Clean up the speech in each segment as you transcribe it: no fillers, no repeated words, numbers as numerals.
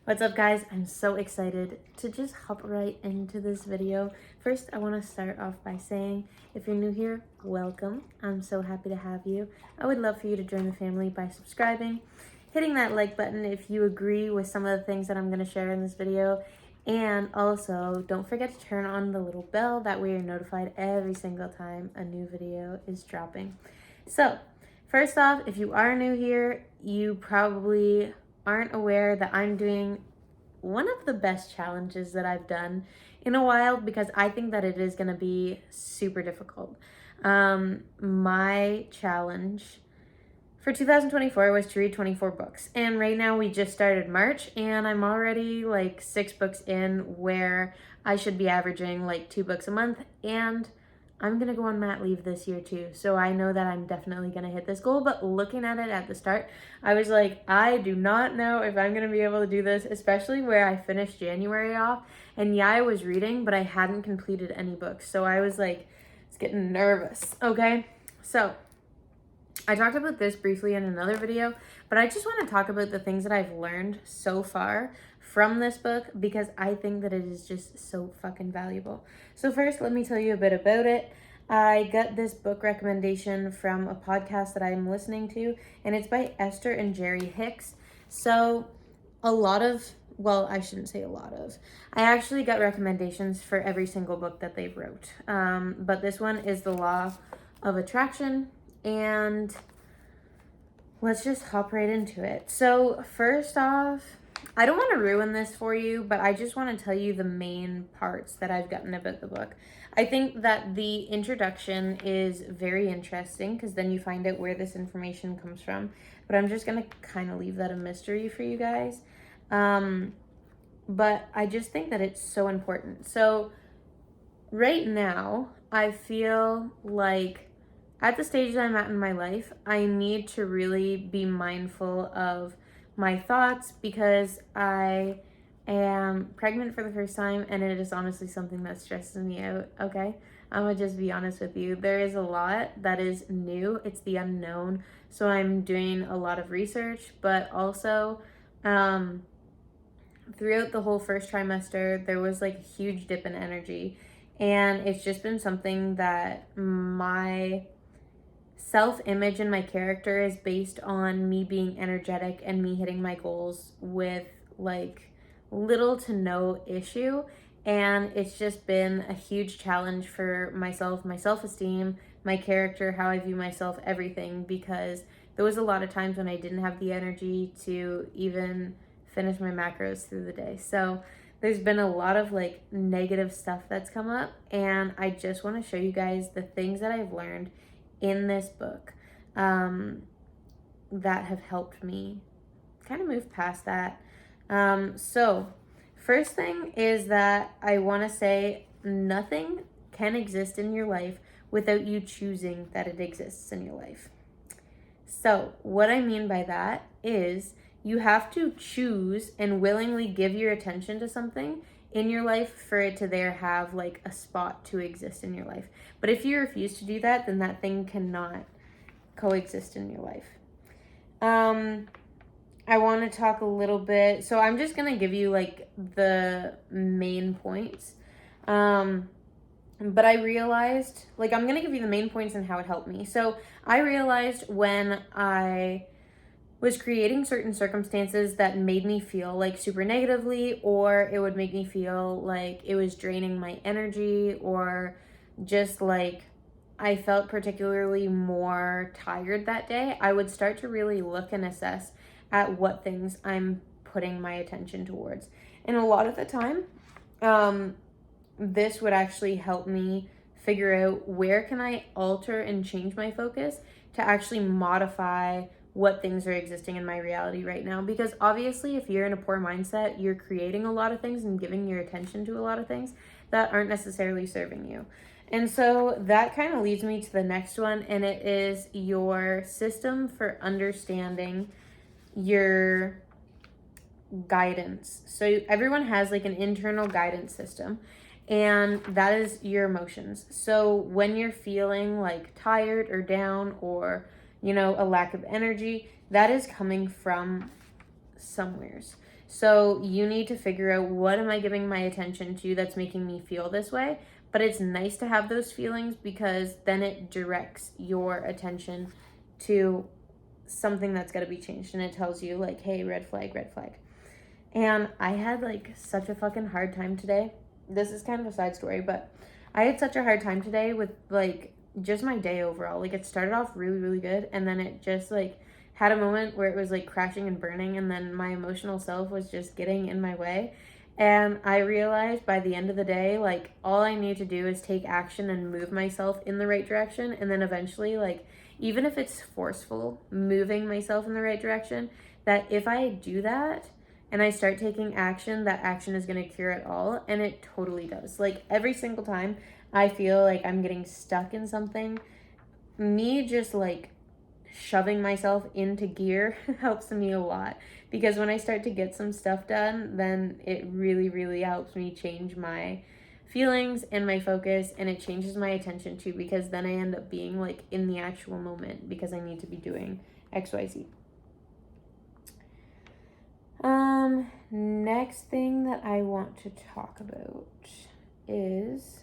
What's up, guys? I'm so excited to just hop right into this video. First, I want to start off by saying, if you're new here, welcome. I'm so happy to have you. I would love for you to join the family by subscribing, hitting that like button if you agree with some of the things that I'm going to share in this video, and also don't forget to turn on the little bell. That way you're notified every single time a new video is dropping. So, first off, if you are new here, you probably aren't aware that I'm doing one of the best challenges that I've done in a while, because I think that it is going to be super difficult. My challenge for 2024 was to read 24 books. And right now we just started March and I'm already like 6 books in, where I should be averaging like 2 books a month. And I'm going to go on mat leave this year too. So I know that I'm definitely going to hit this goal. But looking at it at the start, I was like, I do not know if I'm going to be able to do this, especially where I finished January off. And yeah, I was reading, but I hadn't completed any books. So I was like, it's getting nervous. Okay. So I talked about this briefly in another video, but I just want to talk about the things that I've learned so far from this book, because I think that it is just so fucking valuable. So first, let me tell you a bit about it. I got this book recommendation from a podcast that I'm listening to, and it's by Esther and Jerry Hicks. So I shouldn't say a lot of. I actually got recommendations for every single book that they wrote. But this one is The Law of Attraction, and let's just hop right into it. So first off, I don't want to ruin this for you, but I just want to tell you the main parts that I've gotten about the book. I think that the introduction is very interesting, because then you find out where this information comes from. But I'm just going to kind of leave that a mystery for you guys. But I just think that it's so important. So right now, I feel like at the stage that I'm at in my life, I need to really be mindful of my thoughts, because I am pregnant for the first time and it is honestly something that stresses me out, okay? I'm gonna just be honest with you. There is a lot that is new, it's the unknown. So I'm doing a lot of research, but also throughout the whole first trimester, there was like a huge dip in energy. And it's just been something that my self-image and my character is based on me being energetic and me hitting my goals with like little to no issue. And it's just been a huge challenge for myself, my self-esteem, my character, how I view myself, everything, because there was a lot of times when I didn't have the energy to even finish my macros through the day. So there's been a lot of like negative stuff that's come up, and I just want to show you guys the things that I've learned in this book that have helped me kind of move past that. So first thing is that I want to say nothing can exist in your life without you choosing that it exists in your life. So what I mean by that is you have to choose and willingly give your attention to something in your life for it to there have like a spot to exist in your life. But if you refuse to do that, then that thing cannot coexist in your life. I want to talk a little bit. So I'm just going to give you like the main points. But I realized, like, I'm going to give you the main points and how it helped me. So I realized when I was creating certain circumstances that made me feel like super negatively, or it would make me feel like it was draining my energy, or just like I felt particularly more tired that day, I would start to really look and assess at what things I'm putting my attention towards. And a lot of the time, this would actually help me figure out where can I alter and change my focus to actually modify what things are existing in my reality right now. Because obviously, if you're in a poor mindset, you're creating a lot of things and giving your attention to a lot of things that aren't necessarily serving you. And so that kind of leads me to the next one, and it is your system for understanding your guidance. So everyone has like an internal guidance system, and that is your emotions. So when you're feeling like tired or down, or a lack of energy, that is coming from somewheres. So you need to figure out, what am I giving my attention to that's making me feel this way? But it's nice to have those feelings, because then it directs your attention to something that's got to be changed, and it tells you like, hey, red flag, red flag. And I had like such a fucking hard time today. This is kind of a side story, but I had such a hard time today with like just my day overall. Like, it started off really, really good, and then it just like had a moment where it was like crashing and burning, and then my emotional self was just getting in my way. And I realized by the end of the day, like, all I need to do is take action and move myself in the right direction. And then eventually, like, even if it's forceful, moving myself in the right direction, that if I do that and I start taking action, that action is going to cure it all. And it totally does. Like, every single time I feel like I'm getting stuck in something, me just like shoving myself into gear helps me a lot, because when I start to get some stuff done, then it really, really helps me change my feelings and my focus, and it changes my attention too, because then I end up being like in the actual moment, because I need to be doing XYZ. Next thing that I want to talk about is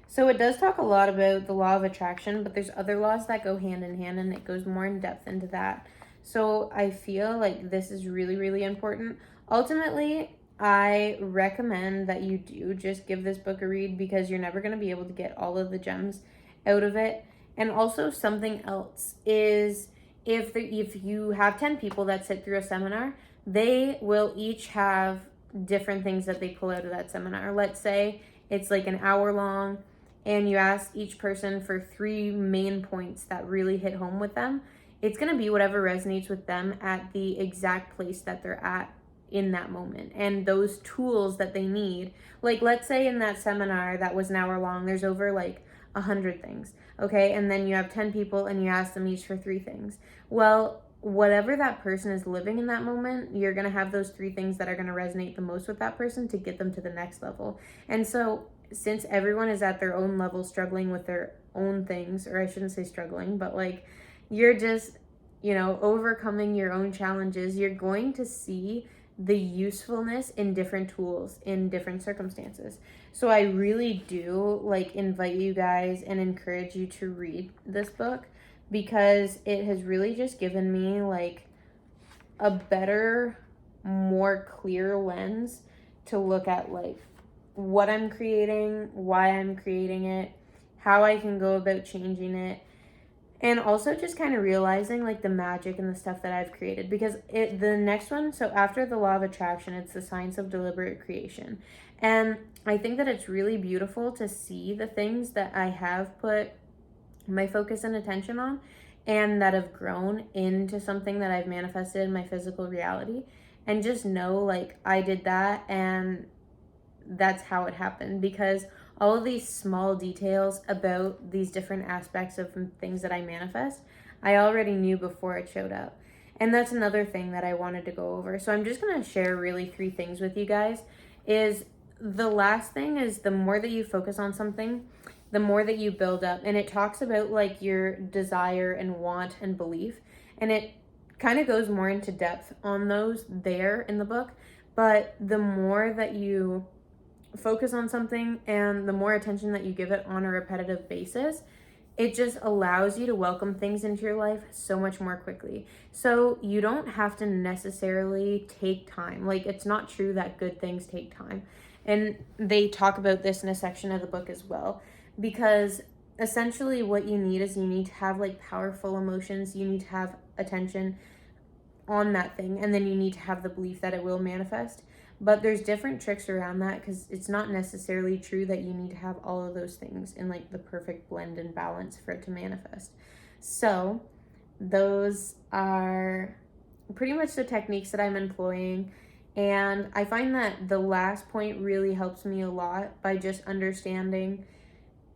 so it does talk a lot about the law of attraction, but there's other laws that go hand in hand, and it goes more in depth into that. So I feel like this is really, really important. Ultimately, I recommend that you do just give this book a read, because you're never going to be able to get all of the gems out of it. And also, something else is, if you have 10 people that sit through a seminar, they will each have different things that they pull out of that seminar. Let's say it's like an hour long, and you ask each person for 3 main points that really hit home with them. It's going to be whatever resonates with them at the exact place that they're at in that moment, and those tools that they need. Like, let's say in that seminar that was an hour long, there's over like 100 things, okay? And then you have 10 people and you ask them each for 3 things. Well, whatever that person is living in that moment, you're going to have those 3 things that are going to resonate the most with that person to get them to the next level. And so, since everyone is at their own level struggling with their own things, or I shouldn't say struggling, but like, you're just, overcoming your own challenges, you're going to see the usefulness in different tools in different circumstances. So I really do like invite you guys and encourage you to read this book, because it has really just given me like a better, more clear lens to look at like what I'm creating, why I'm creating it, how I can go about changing it, and also just kind of realizing like the magic and the stuff that I've created. Because the next one, so after the law of attraction, it's the science of deliberate creation. And I think that it's really beautiful to see the things that I have put my focus and attention on, and that have grown into something that I've manifested in my physical reality, and just know like I did that, and that's how it happened. Because all of these small details about these different aspects of things that I manifest, I already knew before it showed up. And that's another thing that I wanted to go over. So I'm just going to share really 3 things with you guys. Is the last thing is, the more that you focus on something, the more that you build up. And it talks about like your desire and want and belief. And it kind of goes more into depth on those there in the book. But the more that you focus on something, and the more attention that you give it on a repetitive basis, it just allows you to welcome things into your life so much more quickly. So you don't have to necessarily take time. Like, it's not true that good things take time. And they talk about this in a section of the book as well, because essentially what you need is, you need to have like powerful emotions, you need to have attention on that thing, and then you need to have the belief that it will manifest. But there's different tricks around that, because it's not necessarily true that you need to have all of those things in like the perfect blend and balance for it to manifest. So those are pretty much the techniques that I'm employing. And I find that the last point really helps me a lot, by just understanding,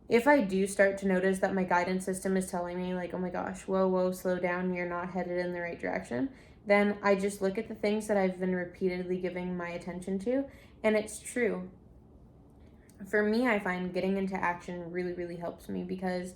if I do start to notice that my guidance system is telling me like, oh my gosh, whoa, slow down, you're not headed in the right direction, then I just look at the things that I've been repeatedly giving my attention to, and it's true. for me, I find getting into action really, really helps me, because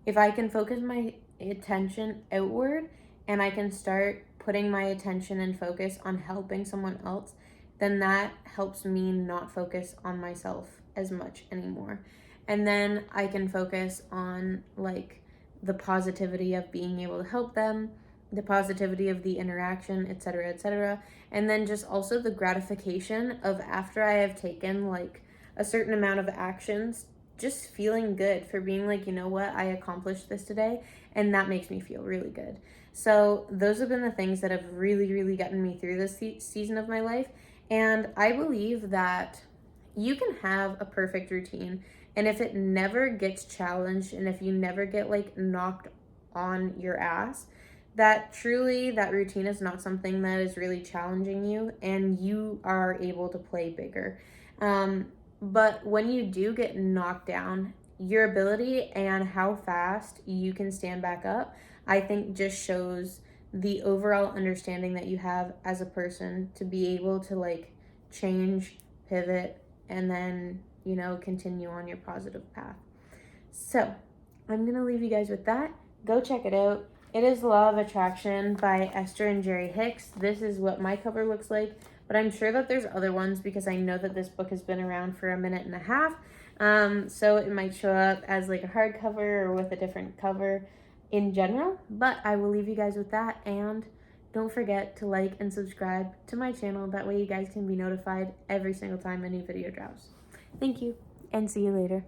if I can focus my attention outward and I can start putting my attention and focus on helping someone else, then that helps me not focus on myself as much anymore. And then I can focus on like the positivity of being able to help them, the positivity of the interaction, etc., etc. And then just also the gratification of, after I have taken like a certain amount of actions, just feeling good for being like, you know what, I accomplished this today, and that makes me feel really good. So those have been the things that have really, really gotten me through this season of my life. And I believe that you can have a perfect routine, and if it never gets challenged, and if you never get like knocked on your ass, that truly that routine is not something that is really challenging you, and you are able to play bigger. But when you do get knocked down, your ability and how fast you can stand back up, I think just shows the overall understanding that you have as a person to be able to like change, pivot, and then, you know, continue on your positive path. So I'm going to leave you guys with that. Go check it out. It is Law of Attraction by Esther and Jerry Hicks. This is what my cover looks like, but I'm sure that there's other ones because I know that this book has been around for a minute and a half. So it might show up as like a hardcover or with a different cover in general, but I will leave you guys with that. And don't forget to like and subscribe to my channel. That way you guys can be notified every single time a new video drops. Thank you, and see you later.